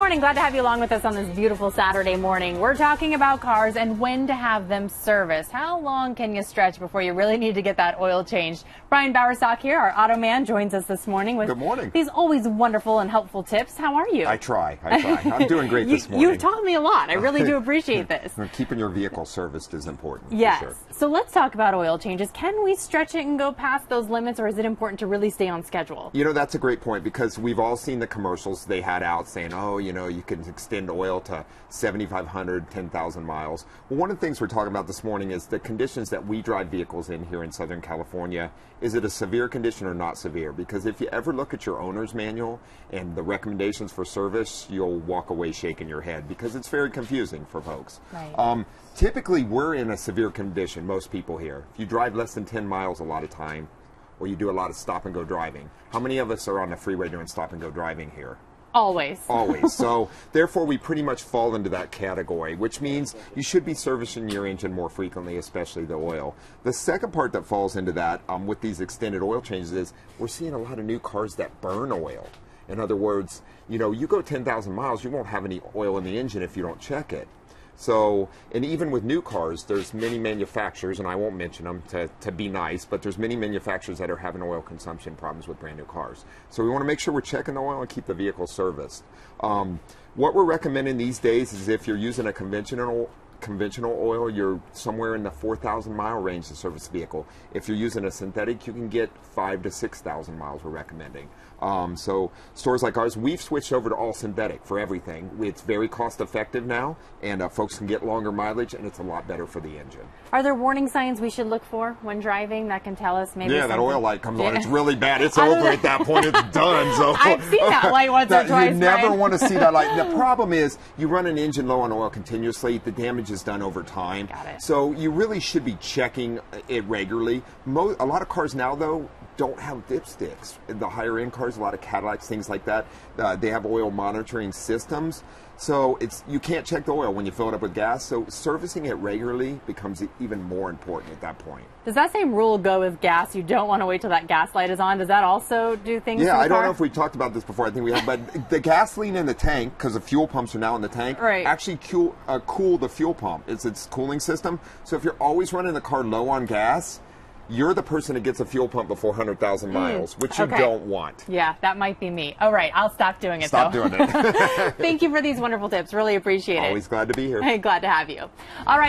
morning. Glad to have you along with us on this beautiful Saturday morning. We're talking about cars and when to have them serviced. How long can you stretch before you really need to get that oil changed? Brian Bowersock here, our auto man, joins us this morning with these always wonderful and helpful tips. How are you? I try. I'm doing great this morning. You've taught me a lot. I really do appreciate this. Keeping your vehicle serviced is important. Yes. For sure. So let's talk about oil changes. Can we stretch it and go past those limits, or is it important to really stay on schedule? You know, that's a great point, because we've all seen the commercials they had out saying, oh, you know, you can extend oil to 7,500, 10,000 miles. Well, one of the things we're talking about this morning is the conditions that we drive vehicles in here in Southern California. Is it a severe condition or not severe? Because if you ever look at your owner's manual and the recommendations for service, you'll walk away shaking your head, because it's very confusing for folks. Right. Typically, we're in a severe condition, most people here. If you drive less than 10 miles a lot of time, or you do a lot of stop and go driving. How many of us are on the freeway doing stop and go driving here? Always. Always. So therefore we pretty much fall into that category, which means you should be servicing your engine more frequently, especially the oil. The second part that falls into that with these extended oil changes is we're seeing a lot of new cars that burn oil. In other words, you know, you go 10,000 miles, you won't have any oil in the engine if you don't check it. So, and even with new cars, there's many manufacturers, and I won't mention them to be nice, but there's many manufacturers that are having oil consumption problems with brand new cars. So we want to make sure we're checking the oil and keep the vehicle serviced. What we're recommending these days is if you're using a conventional oil, you're somewhere in the 4,000 mile range to service the vehicle. If you're using a synthetic, you can get 5,000 to 6,000 miles we're recommending. So stores like ours, we've switched over to all synthetic for everything. It's very cost effective now, and folks can get longer mileage, and it's a lot better for the engine. Are there warning signs we should look for when driving that can tell us maybe that oil light comes on, it's really bad. It's over at that point, it's done. So I've seen that light once or twice. You never want to see that light. The problem is you run an engine low on oil continuously, the damage is done over time. Got it. So you really should be checking it regularly. A lot of cars now, though, don't have dipsticks. The higher end cars, a lot of Cadillacs, things like that, they have oil monitoring systems. So you can't check the oil when you fill it up with gas. So servicing it regularly becomes even more important at that point. Does that same rule go with gas? You don't want to wait till that gas light is on. Does that also do things to the car? I don't know if we talked about this before. I think we have, but the gasoline in the tank, because the fuel pumps are now in the tank, actually cool the fuel pump. It's its cooling system. So if you're always running the car low on gas, you're the person that gets a fuel pump before 100,000 miles, which you don't want. Yeah, that might be me. All right, I'll stop doing it, Stop doing it. Thank you for these wonderful tips. Really appreciate it. Always glad to be here. Hey, glad to have you. All right.